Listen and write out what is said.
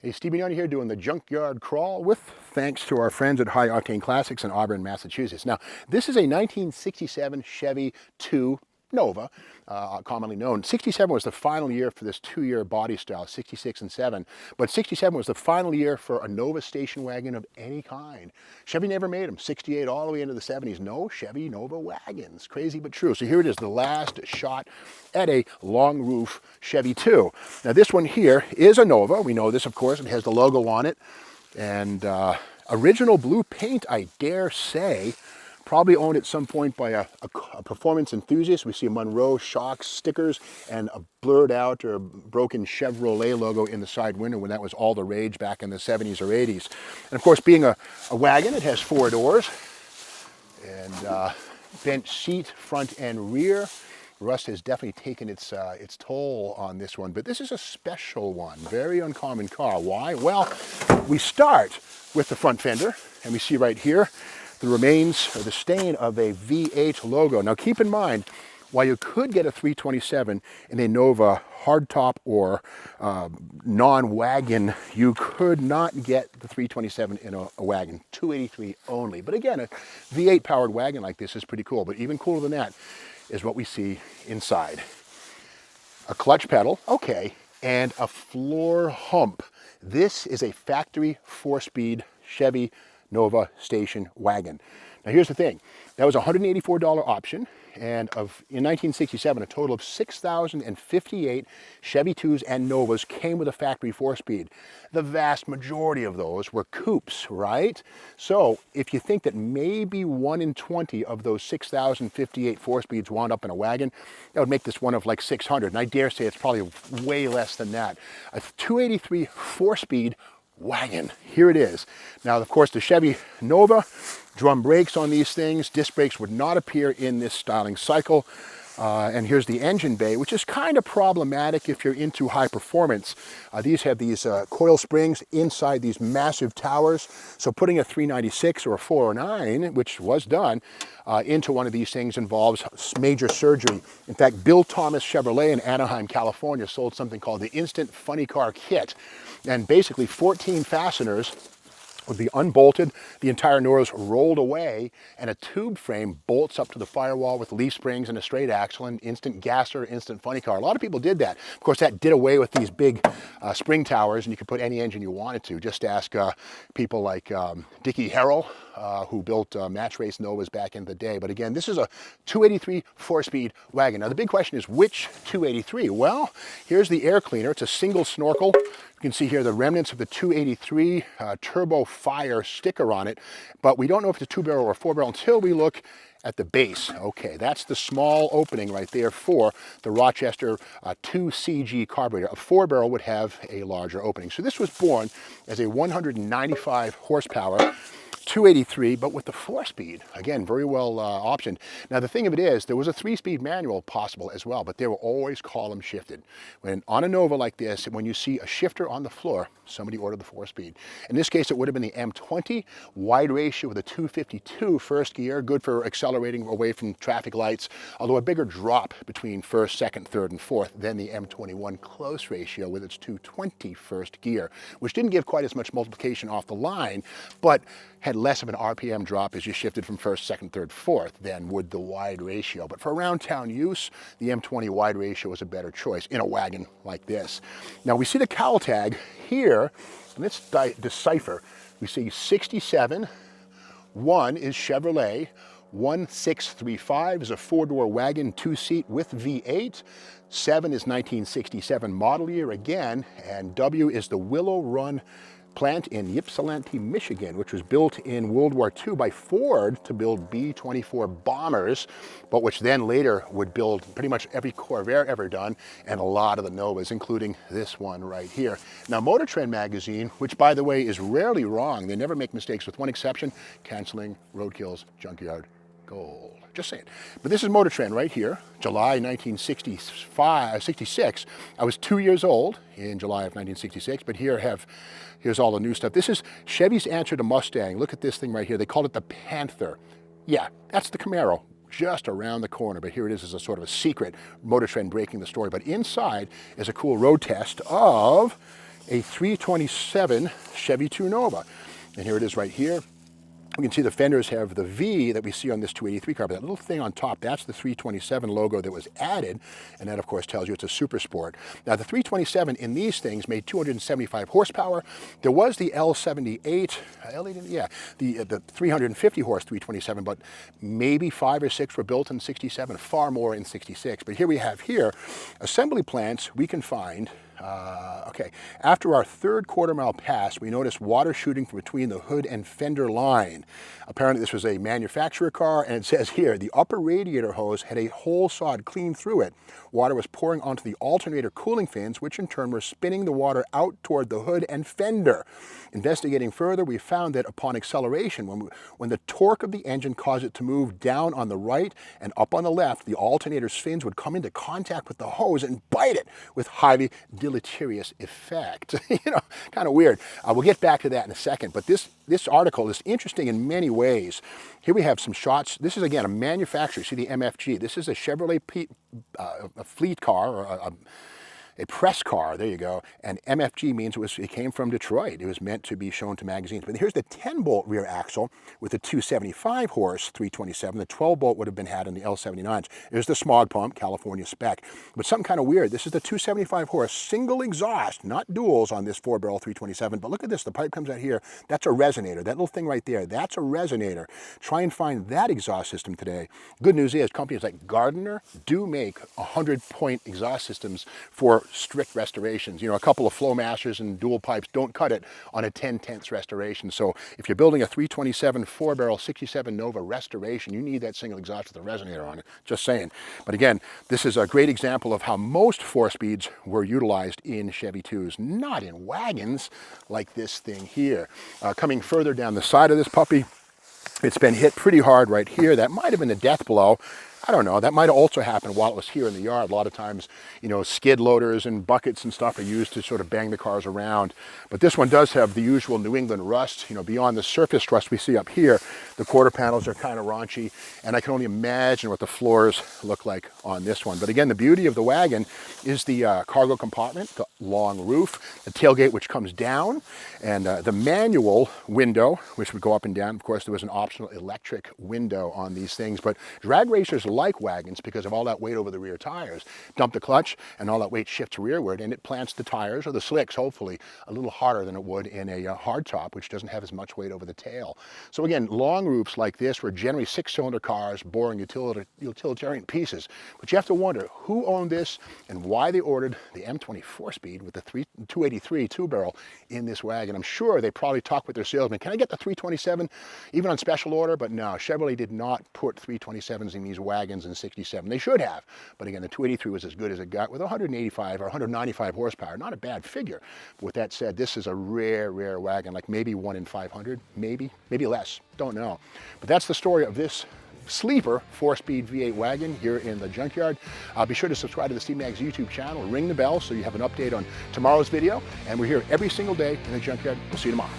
Hey, Steve Mignoni here doing the Junkyard Crawl with thanks to our friends at High Octane Classics in Auburn, Massachusetts. Now, this is a 1967 Chevy 2 Nova, commonly known. 67 was the final year for this two-year body style, 66 and 7. But 67 was the final year for a Nova station wagon of any kind. Chevy never made them. 68 all the way into the 70s. No Chevy Nova wagons. Crazy but true. So here it is, the last shot at a long roof Chevy 2. Now this one here is a Nova. We know this, of course. It has the logo on it. And original blue paint, I dare say. Probably owned at some point by a performance enthusiast. We see Monroe shocks, stickers, and a blurred out or broken Chevrolet logo in the side window when that was all the rage back in the 70s or 80s. And of course, being a wagon, it has 4 doors and bench seat, front and rear. Rust has definitely taken its toll on this one, but this is a special one, very uncommon car. Why? Well, we start with the front fender, and we see right here the remains or the stain of a V8 logo. Now keep in mind, while you could get a 327 in a Nova hardtop or non-wagon, you could not get the 327 in a wagon, 283 only. But again, a V8 powered wagon like this is pretty cool, but even cooler than that is what we see inside. A clutch pedal, okay, and a floor hump. This is a factory 4-speed Chevy Nova station wagon. Now here's the thing, that was a $184 option, and in 1967, a total of 6,058 Chevy 2s and Novas came with a factory 4-speed. The vast majority of those were coupes, right? So if you think that maybe 1 in 20 of those 6,058 4-speeds wound up in a wagon, that would make this one of like 600, and I dare say it's probably way less than that. A 283 4-speed wagon. Here it is. Now, of course, the Chevy Nova, drum brakes on these things. Disc brakes would not appear in this styling cycle. And here's the engine bay, which is kind of problematic if you're into high performance. These have these coil springs inside these massive towers. So putting a 396 or a 409, which was done, into one of these things involves major surgery. In fact, Bill Thomas Chevrolet in Anaheim, California sold something called the Instant Funny Car Kit. And basically 14 fasteners would be unbolted, the entire nose rolled away, and a tube frame bolts up to the firewall with leaf springs and a straight axle and instant gasser, instant funny car. A lot of people did that. Of course, that did away with these big spring towers, and you could put any engine you wanted to. Just ask people like Dickie Harrell, who built match race Novas back in the day. But again, this is a 283 4-speed wagon. Now, the big question is, which 283? Well, here's the air cleaner. It's a single snorkel. You can see here the remnants of the 283 Turbo Fire sticker on it, but we don't know if it's a 2-barrel or a 4-barrel until we look at the base. Okay, that's the small opening right there for the Rochester 2CG carburetor. A 4-barrel would have a larger opening. So this was born as a 195 horsepower 283, but with the 4-speed, again, very well optioned. Now, the thing of it is, there was a 3-speed manual possible as well, but they were always column shifted. When on a Nova like this, when you see a shifter on the floor, somebody ordered the 4-speed. In this case, it would have been the M20, wide ratio with a 252 first gear, good for accelerating away from traffic lights, although a bigger drop between first, second, third, and fourth than the M21 close ratio with its 220 first gear, which didn't give quite as much multiplication off the line, but had less of an RPM drop as you shifted from first, second, third, fourth than would the wide ratio. But for around town use, the M20 wide ratio was a better choice in a wagon like this. Now we see the cowl tag here, and let's decipher. We see 67, 1 is Chevrolet, 1635 is a 4-door wagon, 2-seat with V8. 7 is 1967 model year again, and W is the Willow Run plant in Ypsilanti, Michigan, which was built in World War II by Ford to build B-24 bombers, but which then later would build pretty much every Corvair ever done and a lot of the Novas, including this one right here. Now, Motor Trend magazine, which by the way is rarely wrong, they never make mistakes with one exception, canceling Roadkill's Junkyard Gold. Just saying. But this is Motor Trend right here, July 1966. I was 2 years old in July of 1966, but here's all the new stuff. This is Chevy's answer to Mustang. Look at this thing right here. They called it the Panther. Yeah, that's the Camaro, just around the corner, but here it is as a sort of a secret. Motor Trend breaking the story. But inside is a cool road test of a 327 Chevy 2 Nova. And here it is right here. We can see the fenders have the V that we see on this 283 car, but that little thing on top, that's the 327 logo that was added, and that of course tells you it's a super sport. Now the 327 in these things made 275 horsepower. There was the L78, the 350 horse 327, but maybe 5 or 6 were built in 67, far more in 66. But here we have assembly plants we can find. After our third quarter-mile pass, we noticed water shooting from between the hood and fender line. Apparently this was a manufacturer car, and it says here, the upper radiator hose had a hole sawed clean through it. Water was pouring onto the alternator cooling fins, which in turn were spinning the water out toward the hood and fender. Investigating further, we found that upon acceleration, when the torque of the engine caused it to move down on the right and up on the left, the alternator's fins would come into contact with the hose and bite it with highly deleterious effect. Kind of weird. We'll get back to that in a second, but this article is interesting in many ways. Here we have some shots. This is, again, a manufacturer. See the MFG. This is a Chevrolet a fleet car, or a press car, there you go, and MFG means it came from Detroit. It was meant to be shown to magazines. But here's the 10-bolt rear axle with the 275 horse 327. The 12-bolt would have been had in the L79s. Here's the smog pump, California spec. But something kind of weird. This is the 275 horse single exhaust, not duals on this 4-barrel 327. But look at this. The pipe comes out here. That's a resonator. That little thing right there, that's a resonator. Try and find that exhaust system today. Good news is companies like Gardner do make 100-point exhaust systems for strict restorations. A couple of Flowmasters and dual pipes don't cut it on a 10/10 restoration. So if you're building a 327 4-barrel 67 Nova restoration, you need that single exhaust with a resonator on it. Just saying. But again, this is a great example of how most 4-speeds were utilized in Chevy 2s, not in wagons like this thing here. Coming further down the side of this puppy, it's been hit pretty hard right here. That might have been a death blow. I don't know. That might have also happened while it was here in the yard. A lot of times, skid loaders and buckets and stuff are used to sort of bang the cars around. But this one does have the usual New England rust. Beyond the surface rust we see up here, the quarter panels are kind of raunchy, and I can only imagine what the floors look like on this one. But again, the beauty of the wagon is the cargo compartment, the long roof, the tailgate which comes down, and the manual window, which would go up and down. Of course, there was an optional electric window on these things, but drag racers like wagons because of all that weight over the rear tires. Dump the clutch and all that weight shifts rearward, and it plants the tires, or the slicks hopefully, a little harder than it would in a hardtop, which doesn't have as much weight over the tail. So again, long roofs like this were generally 6-cylinder cars, boring utilitarian pieces. But you have to wonder who owned this and why they ordered the M24 speed with the 283 2-barrel in this wagon. I'm sure they probably talked with their salesman, can I get the 327 even on special order? But no, Chevrolet did not put 327s in these wagons in 67. They should have, but again, the 283 was as good as it got with 185 or 195 horsepower. Not a bad figure. But with that said, this is a rare wagon, like maybe 1 in 500, maybe less, don't know. But that's the story of this sleeper 4-speed V8 wagon here in the junkyard. Be sure to subscribe to the Steve Maggs YouTube channel, ring the bell so you have an update on tomorrow's video, and we're here every single day in the junkyard. We'll see you tomorrow.